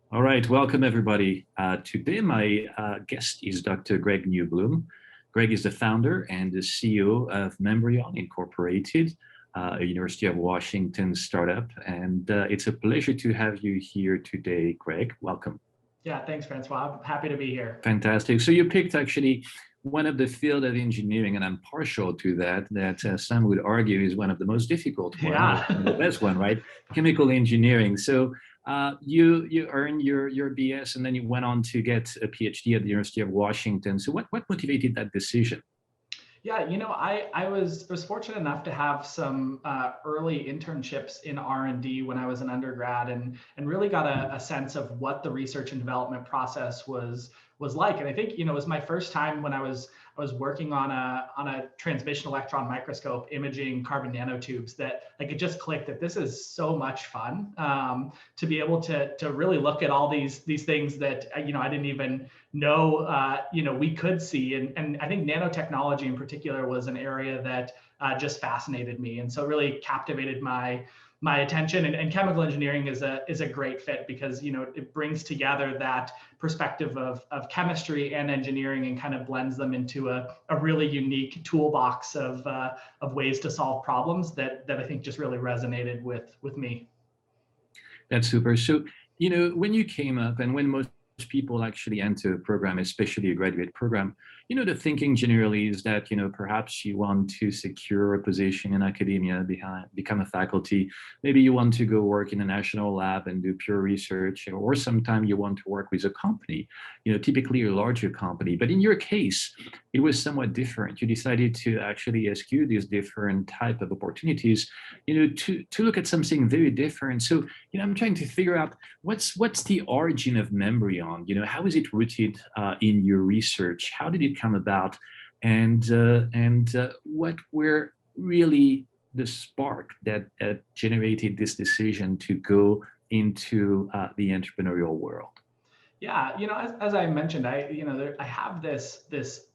All right, welcome everybody. Today, my guest is Dr. Greg Newbloom. Greg is the founder and the CEO of Membrion Incorporated, a University of Washington startup. And it's a pleasure to have you here today, Greg. Welcome. Yeah, thanks, Francois. I'm happy to be here. Fantastic. So you picked actually one of the field of engineering, and I'm partial to that, some would argue is one of the most difficult one, or Yeah. the best one, right? Chemical engineering. So you earned your BS and then you went on to get a PhD at the University of Washington. So what motivated that decision? Yeah, I was fortunate enough to have some early internships in R&D when I was an undergrad, and really got a sense of what the research and development process was like. And I think it was my first time when I was working on a transmission electron microscope imaging carbon nanotubes that like it just clicked that this is so much fun to be able to really look at all these things that I didn't even know we could see. And I think nanotechnology in particular was an area that just fascinated me, and so it really captivated my attention. And chemical engineering is a great fit because it brings together that perspective of chemistry and engineering and kind of blends them into a really unique toolbox of ways to solve problems that I think just really resonated with me. That's super. So, when you came up and when most people actually enter a program, especially a graduate program, the thinking generally is that, perhaps you want to secure a position in academia, become a faculty. Maybe you want to go work in a national lab and do pure research, or sometimes you want to work with a company, typically a larger company. But in your case, it was somewhat different. You decided to actually eschew these different type of opportunities, to look at something very different. So, I'm trying to figure out what's the origin of Membrion. How is it rooted in your research? How did it come about? And what were really the spark that generated this decision to go into the entrepreneurial world? Yeah, as I mentioned, I have this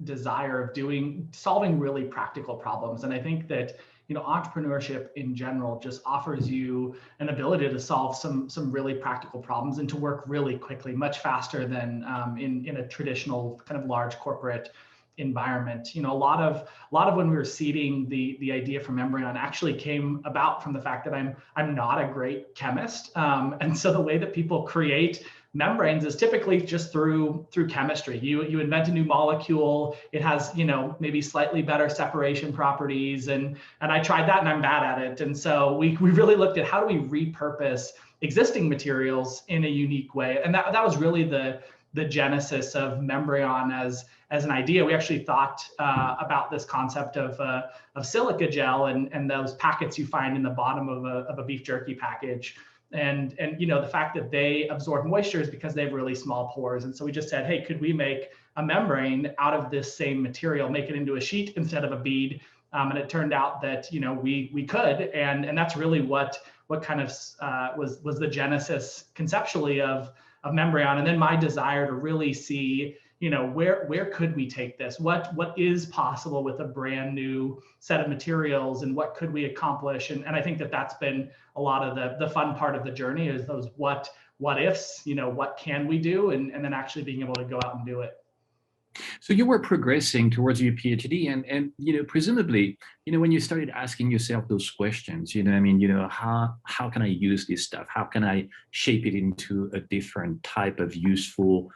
desire of solving really practical problems, and I think that entrepreneurship in general just offers you an ability to solve some really practical problems and to work really quickly, much faster than in a traditional kind of large corporate environment. A lot of when we were seeding the idea for Membrion actually came about from the fact that I'm not a great chemist, and so the way that people create membranes is typically just through chemistry. You invent a new molecule, it has maybe slightly better separation properties, and I tried that and I'm bad at it. And so we really looked at how do we repurpose existing materials in a unique way, and that was really the genesis of Membrion as an idea. We actually thought about this concept of silica gel and those packets you find in the bottom of a beef jerky package. And the fact that they absorb moisture is because they have really small pores. And so we just said, hey, could we make a membrane out of this same material, make it into a sheet instead of a bead? And it turned out that we could, and that's really what kind of was the genesis conceptually of Membrion. And then my desire to really see where could we take this? What is possible with a brand new set of materials, and what could we accomplish? And I think that's been a lot of the fun part of the journey is those what ifs, what can we do, and then actually being able to go out and do it. So you were progressing towards your PhD, and presumably, when you started asking yourself those questions, how can I use this stuff? How can I shape it into a different type of useful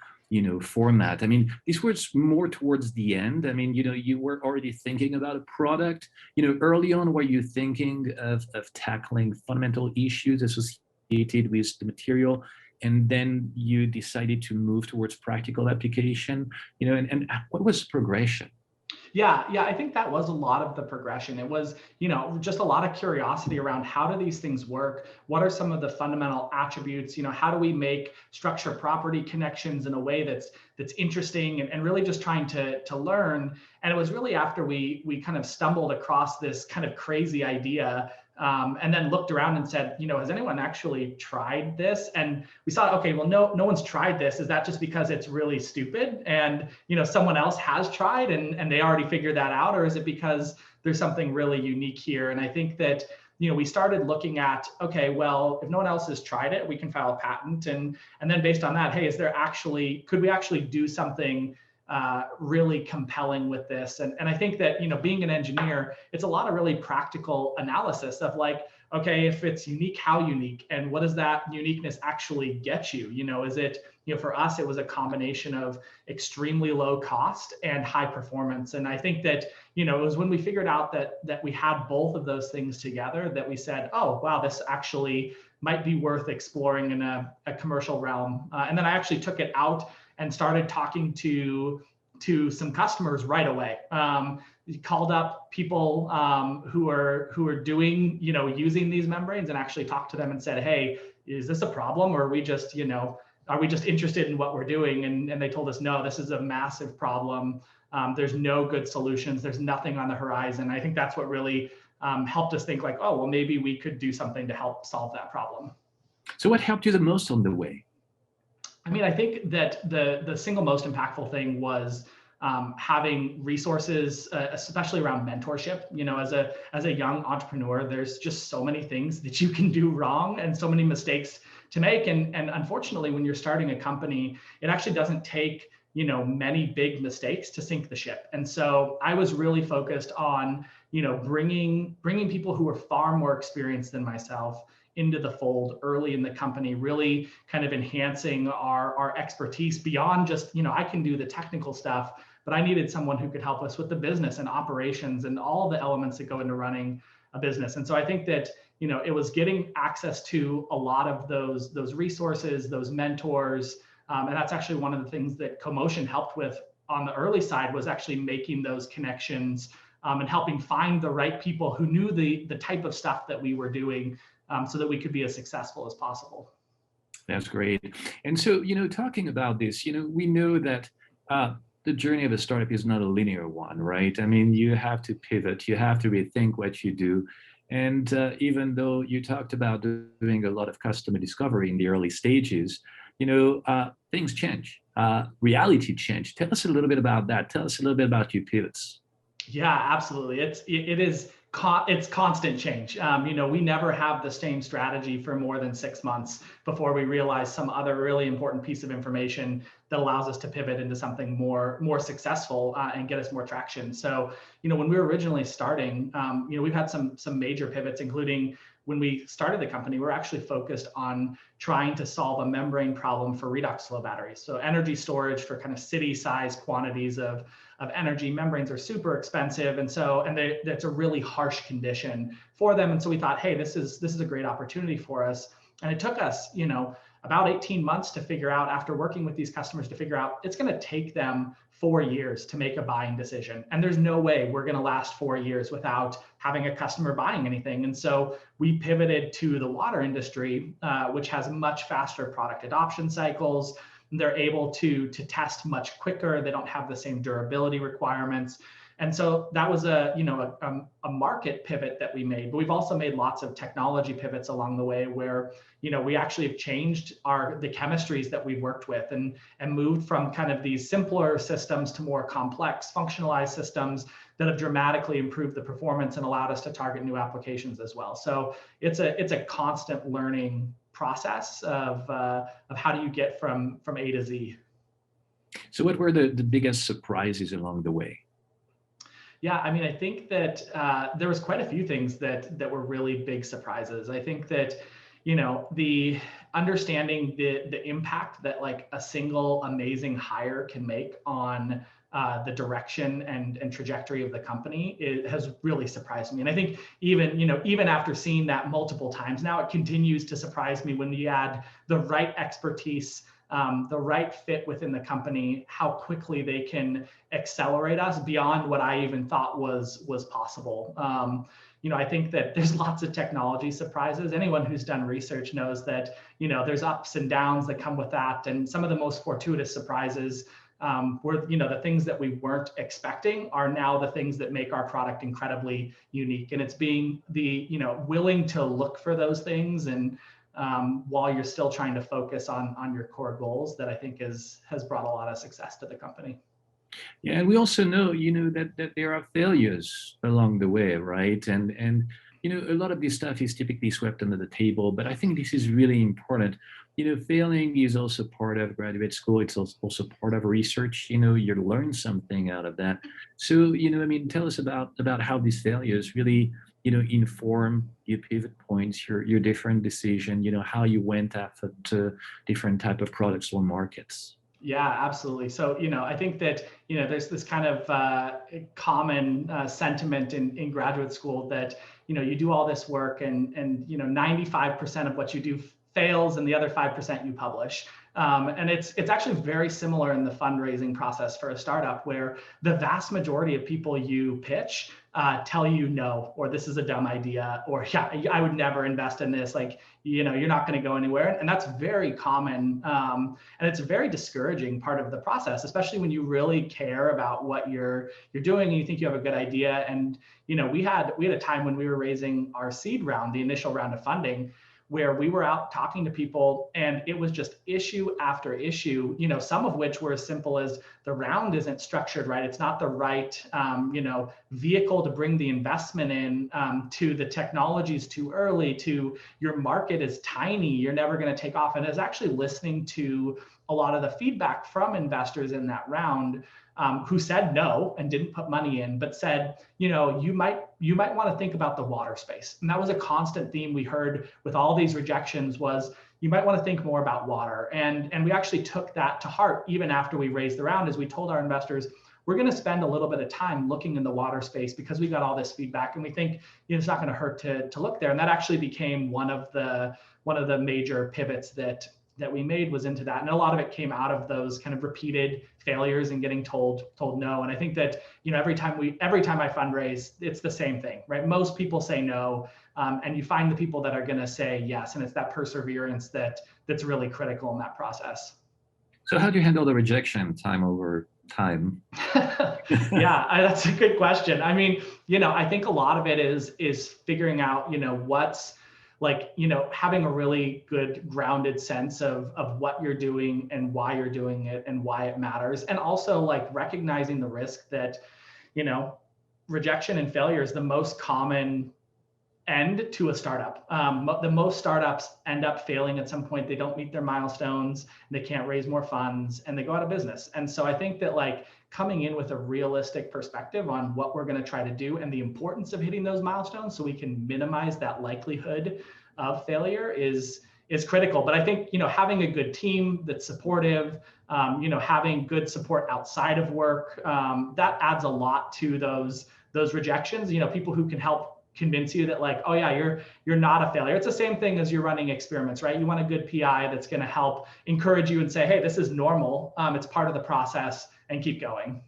format? I mean, this was more towards the end. I mean, you were already thinking about a product. Early on, were you thinking of tackling fundamental issues associated with the material, and then you decided to move towards practical application? And what was the progression? Yeah, I think that was a lot of the progression. It was, just a lot of curiosity around how do these things work? What are some of the fundamental attributes? How do we make structure property connections in a way that's interesting, and really just trying to learn. And it was really after we kind of stumbled across this kind of crazy idea, and then looked around and said, has anyone actually tried this? And we saw, okay, well, no one's tried this. Is that just because it's really stupid and someone else has tried and they already figured that out, or is it because there's something really unique here? And I think that we started looking at, okay, well, if no one else has tried it, we can file a patent. And then based on that, hey, could we actually do something really compelling with this? And I think that, being an engineer, it's a lot of really practical analysis of like, okay, if it's unique, how unique, and what does that uniqueness actually get you? Is it, for us, it was a combination of extremely low cost and high performance. And I think that, it was when we figured out that we had both of those things together that we said, oh, wow, this actually might be worth exploring in a commercial realm. And then I actually took it out and started talking to some customers right away. Called up people who are doing, using these membranes, and actually talked to them and said, hey, is this a problem, or are we just interested in what we're doing? And they told us, no, this is a massive problem. There's no good solutions. There's nothing on the horizon. I think that's what really helped us think like, oh, well, maybe we could do something to help solve that problem. So what helped you the most on the way? I mean, I think that the single most impactful thing was having resources, especially around mentorship. As a young entrepreneur, there's just so many things that you can do wrong and so many mistakes to make. And unfortunately, when you're starting a company, it actually doesn't take many big mistakes to sink the ship. And so I was really focused on bringing people who were far more experienced than myself into the fold early in the company, really kind of enhancing our expertise beyond just, I can do the technical stuff, but I needed someone who could help us with the business and operations and all the elements that go into running a business. And so I think that, it was getting access to a lot of those resources, those mentors. And that's actually one of the things that CoMotion helped with on the early side, was actually making those connections and helping find the right people who knew the type of stuff that we were doing, so that we could be as successful as possible. That's great. And so, talking about this, we know that the journey of a startup is not a linear one, right? I mean, you have to pivot, you have to rethink what you do. And even though you talked about doing a lot of customer discovery in the early stages, things change, reality change. Tell us a little bit about that. Tell us a little bit about your pivots. Yeah, absolutely. It's constant change. We never have the same strategy for more than 6 months before we realize some other really important piece of information that allows us to pivot into something more successful and get us more traction. So, when we were originally starting, we've had some major pivots, including when we started the company, we're actually focused on trying to solve a membrane problem for redox flow batteries. So energy storage for kind of city-sized quantities of energy. Membranes are super expensive, and that's a really harsh condition for them. And so we thought, hey, this is a great opportunity for us. And it took us, about 18 months to figure out, after working with these customers, to figure out it's going to take them 4 years to make a buying decision. And there's no way we're going to last 4 years without having a customer buying anything. And so we pivoted to the water industry, which has much faster product adoption cycles. They're able to test much quicker. They don't have the same durability requirements. And so that was a market pivot that we made. But we've also made lots of technology pivots along the way where, we actually have changed the chemistries that we've worked with and moved from kind of these simpler systems to more complex functionalized systems that have dramatically improved the performance and allowed us to target new applications as well. So it's a constant learning process of how do you get from A to Z. So what were the biggest surprises along the way? Yeah, I mean, I think that there was quite a few things that were really big surprises. I think that, the understanding the impact that like a single amazing hire can make on the direction and trajectory of the company, it has really surprised me. And I think even after seeing that multiple times now, it continues to surprise me when you add the right expertise, the right fit within the company, how quickly they can accelerate us beyond what I even thought was possible. I think that there's lots of technology surprises. Anyone who's done research knows that, there's ups and downs that come with that. And some of the most fortuitous surprises were, the things that we weren't expecting are now the things that make our product incredibly unique. And it's being willing to look for those things and while you're still trying to focus on your core goals, that I think has brought a lot of success to the company. Yeah, and we also know, that there are failures along the way, right? And a lot of this stuff is typically swept under the table, but I think this is really important. Failing is also part of graduate school. It's also part of research. You learn something out of that. So, tell us about how these failures really, inform your pivot points, your different decision, how you went after to different type of products or markets. Yeah, absolutely. So, I think that, there's this kind of common sentiment in graduate school that, you do all this work and 95% of what you do fails and the other 5% you publish. And it's actually very similar in the fundraising process for a startup, where the vast majority of people you pitch tell you no, or this is a dumb idea, or yeah, I would never invest in this. Like, you're not going to go anywhere. And that's very common. And it's a very discouraging part of the process, especially when you really care about what you're doing and you think you have a good idea. And, we had a time when we were raising our seed round, the initial round of funding, where we were out talking to people and it was just issue after issue, some of which were as simple as the round isn't structured right. It's not the right, vehicle to bring the investment in, to the technology's too early, to your market is tiny, you're never going to take off. And it's actually listening to a lot of the feedback from investors in that round, who said no and didn't put money in, but said, you might want to think about the water space. And that was a constant theme we heard with all these rejections, was you might want to think more about water. And we actually took that to heart even after we raised the round, as we told our investors, we're going to spend a little bit of time looking in the water space because we got all this feedback and we think it's not going to hurt to look there. And that actually became one of the major pivots that we made, was into that. And a lot of it came out of those kind of repeated failures and getting told no. And I think that, every time I fundraise, it's the same thing, right? Most people say no, and you find the people that are going to say yes. And it's that perseverance that's really critical in that process. So how do you handle the rejection time over time? Yeah, that's a good question. I mean, I think a lot of it is figuring out, what's, like, having a really good grounded sense of what you're doing and why you're doing it and why it matters. And also, like, recognizing the risk that, rejection and failure is the most common end to a startup. The most startups end up failing at some point. They don't meet their milestones, they can't raise more funds, and they go out of business. And so I think that, like, coming in with a realistic perspective on what we're going to try to do and the importance of hitting those milestones so we can minimize that likelihood of failure is critical. But I think, having a good team that's supportive, having good support outside of work, that adds a lot to those rejections. People who can help convince you that, like, oh yeah, you're not a failure. It's the same thing as you're running experiments, right? You want a good PI that's going to help encourage you and say, hey, this is normal. It's part of the process, and keep going.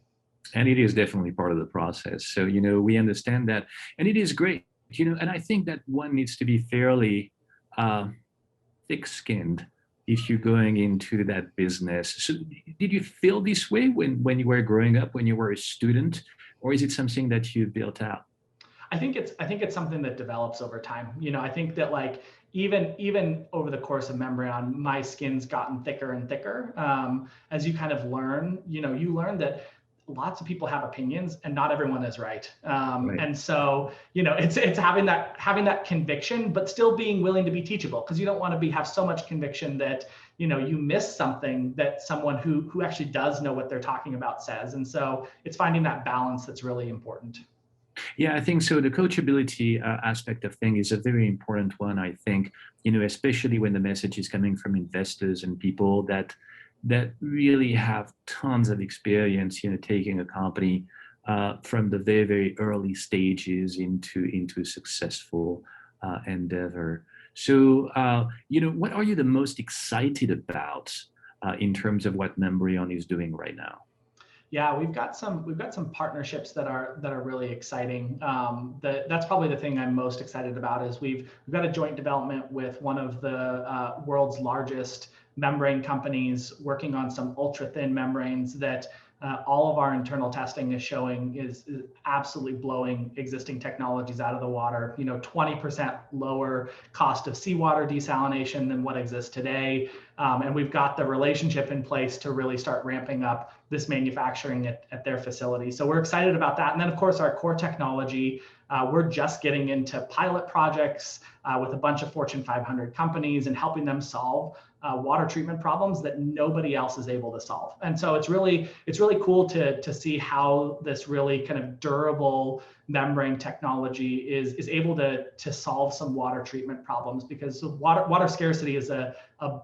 And it is definitely part of the process. So, we understand that, and it is great, and I think that one needs to be fairly thick-skinned if you're going into that business. So did you feel this way when you were growing up, when you were a student, or is it something that you built out? I think it's something that develops over time. I think that, like, even over the course of Membrion, my skin's gotten thicker and thicker. As you kind of learn, you learn that lots of people have opinions and not everyone is right. Right. And so, it's having that conviction, but still being willing to be teachable, because you don't want to have so much conviction that, you miss something that someone who actually does know what they're talking about says. And so it's finding that balance that's really important. Yeah, I think so. The coachability aspect of things is a very important one, I think, especially when the message is coming from investors and people that really have tons of experience, taking a company from the very, very early stages into a successful endeavor. So, what are you the most excited about in terms of what Membrion is doing right now? Yeah, we've got some partnerships that are really exciting. That's probably the thing I'm most excited about, is we've got a joint development with one of the world's largest membrane companies, working on some ultra thin membranes that all of our internal testing is showing is absolutely blowing existing technologies out of the water. 20% lower cost of seawater desalination than what exists today. And we've got the relationship in place to really start ramping up this manufacturing at their facility. So we're excited about that. And then of course, our core technology, we're just getting into pilot projects with a bunch of Fortune 500 companies and helping them solve water treatment problems that nobody else is able to solve. And so it's really cool to see how this really kind of durable membrane technology is able to solve some water treatment problems, because water scarcity is a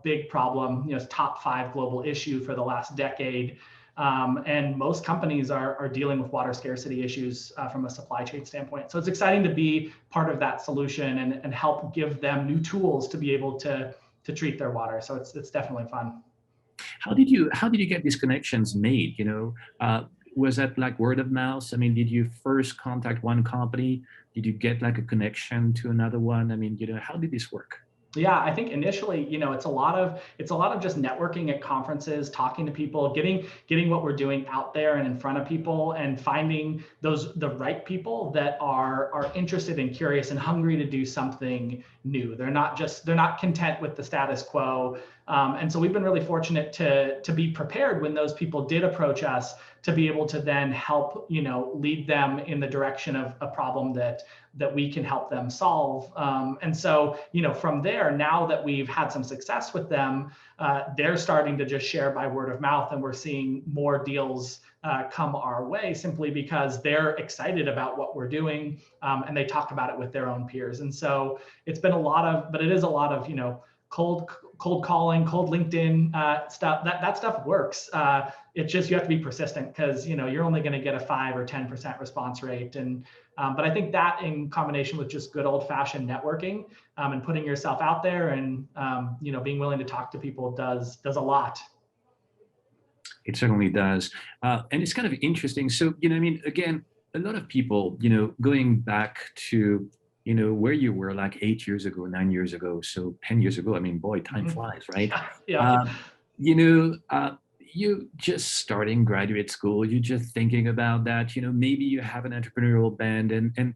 big problem. It's top 5 global issue for the last decade. And most companies are dealing with water scarcity issues from a supply chain standpoint. So it's exciting to be part of that solution and help give them new tools to be able to treat their water. So it's definitely fun. How did you get these connections made? Was that like word of mouth? I mean, did you first contact one company? Did you get like a connection to another one? I mean, how did this work? Yeah, I think initially, it's a lot of just networking at conferences, talking to people, getting what we're doing out there and in front of people, and finding the right people that are interested and curious and hungry to do something new. They're not content with the status quo. And so we've been really fortunate to be prepared when those people did approach us, to be able to then help, lead them in the direction of a problem that we can help them solve. And so, from there, now that we've had some success with them, they're starting to just share by word of mouth, and we're seeing more deals come our way simply because they're excited about what we're doing, and they talk about it with their own peers. And so it's been but it is a lot of, cold calling, cold LinkedIn stuff. That stuff works. It's just, you have to be persistent, because you're only going to get a 5 or 10% response rate. And but I think that, in combination with just good old fashioned networking and putting yourself out there and being willing to talk to people does a lot. It certainly does. And it's kind of interesting. So, again, a lot of people, going back to where you were like 8 years ago, 9 years ago, so 10 years ago, I mean, boy, time flies, right? Yeah. You just starting graduate school, you're just thinking about that, maybe you have an entrepreneurial bend, and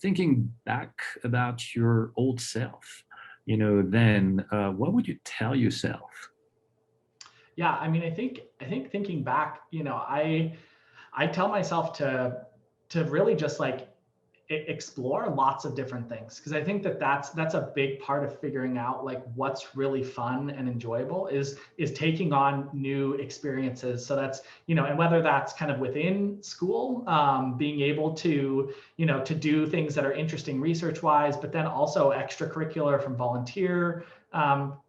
thinking back about your old self, then what would you tell yourself? Yeah, I mean, I think thinking back, I tell myself to really just like explore lots of different things, because I think that's a big part of figuring out like what's really fun and enjoyable is taking on new experiences. So that's, and whether that's kind of within school, being able to to do things that are interesting research wise, but then also extracurricular from volunteer,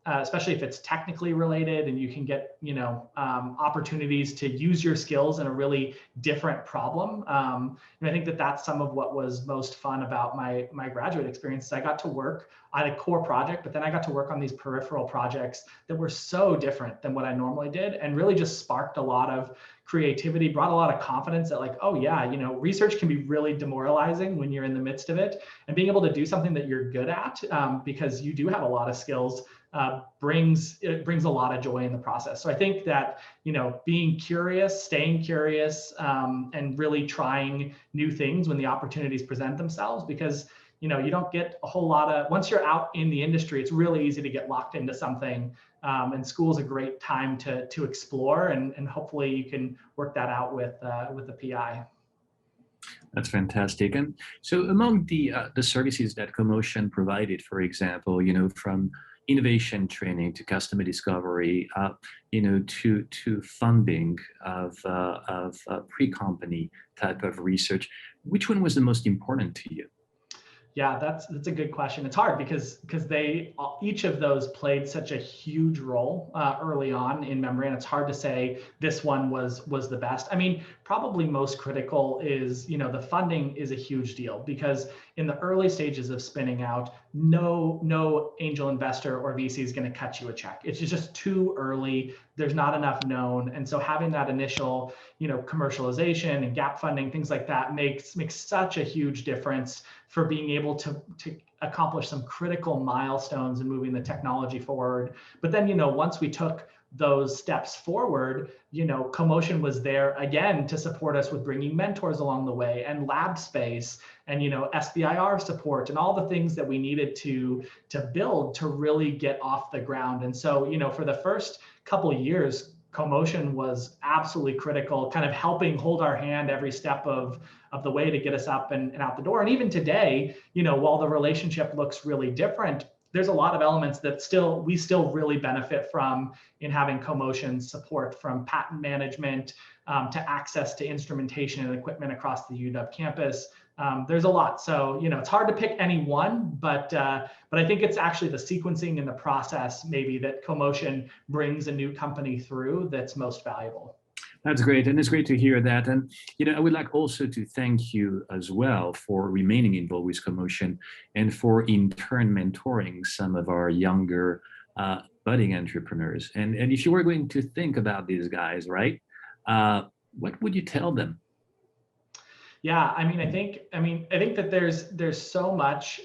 especially if it's technically related and you can get opportunities to use your skills in a really different problem. And I think that's some of what was most fun about my graduate experience. I got to work on a core project, but then I got to work on these peripheral projects that were so different than what I normally did, and really just sparked a lot of creativity, brought a lot of confidence that like, oh yeah, research can be really demoralizing when you're in the midst of it, and being able to do something that you're good at, because you do have a lot of skills, brings a lot of joy in the process. So I think that, being curious, staying curious, and really trying new things when the opportunities present themselves, because you don't get a whole lot of, once you're out in the industry, it's really easy to get locked into something. And school is a great time to explore, and hopefully you can work that out with the PI. That's fantastic. And so among the services that CoMotion provided, for example, from innovation training to customer discovery, to funding of pre-company type of research, which one was the most important to you? Yeah, that's a good question. It's hard because each of those played such a huge role early on in Membrion. It's hard to say this one was the best. I mean, probably most critical is, the funding is a huge deal, because in the early stages of spinning out, no angel investor or VC is going to cut you a check. It's just too early. There's not enough known. And so having that initial, commercialization and gap funding, things like that makes such a huge difference for being able to accomplish some critical milestones and moving the technology forward. But then, once we took those steps forward, CoMotion was there again to support us with bringing mentors along the way and lab space and, SBIR support and all the things that we needed to build to really get off the ground. And so, for the first couple of years, CoMotion was absolutely critical, kind of helping hold our hand every step of the way to get us up and out the door. And even today, while the relationship looks really different, there's a lot of elements that we still really benefit from in having CoMotion support, from patent management to access to instrumentation and equipment across the UW campus. There's a lot. So, it's hard to pick any one, but I think it's actually the sequencing and the process maybe that CoMotion brings a new company through that's most valuable. That's great. And it's great to hear that. And, I would like also to thank you as well for remaining involved with CoMotion and for in turn mentoring some of our younger budding entrepreneurs. And if you were going to think about these guys, right, what would you tell them? Yeah, I think that there's so much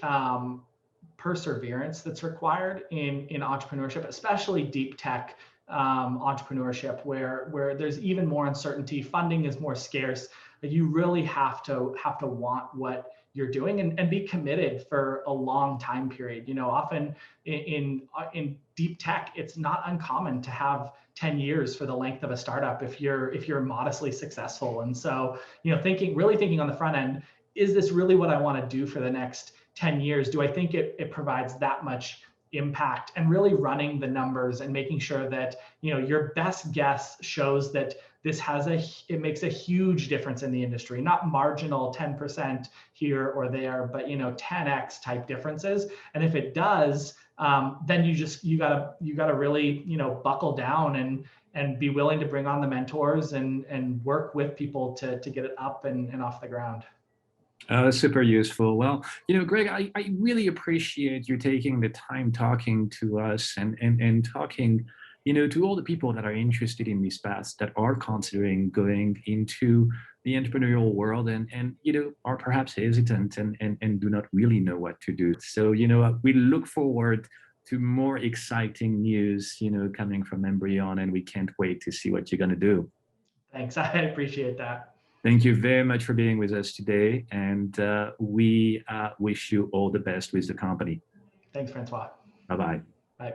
perseverance that's required in entrepreneurship, especially deep tech entrepreneurship, where there's even more uncertainty, funding is more scarce. You really have to want what you're doing and be committed for a long time period. Often in deep tech, it's not uncommon to have 10 years for the length of a startup if you're modestly successful. And so, really thinking on the front end, is this really what I want to do for the next 10 years? Do I think it provides that much impact? And really running the numbers and making sure that your best guess shows that it makes a huge difference in the industry, not marginal 10% here or there, but 10x type differences. And if it does, then you gotta really buckle down and be willing to bring on the mentors and work with people to get it up and off the ground. Super useful. Well, Greg, I really appreciate you taking the time talking to us and talking, to all the people that are interested in these paths, that are considering going into the entrepreneurial world and are perhaps hesitant and do not really know what to do. So, we look forward to more exciting news, coming from Membrion, and we can't wait to see what you're going to do. Thanks. I appreciate that. Thank you very much for being with us today, and we wish you all the best with the company. Thanks, Francois. Bye-bye. Bye.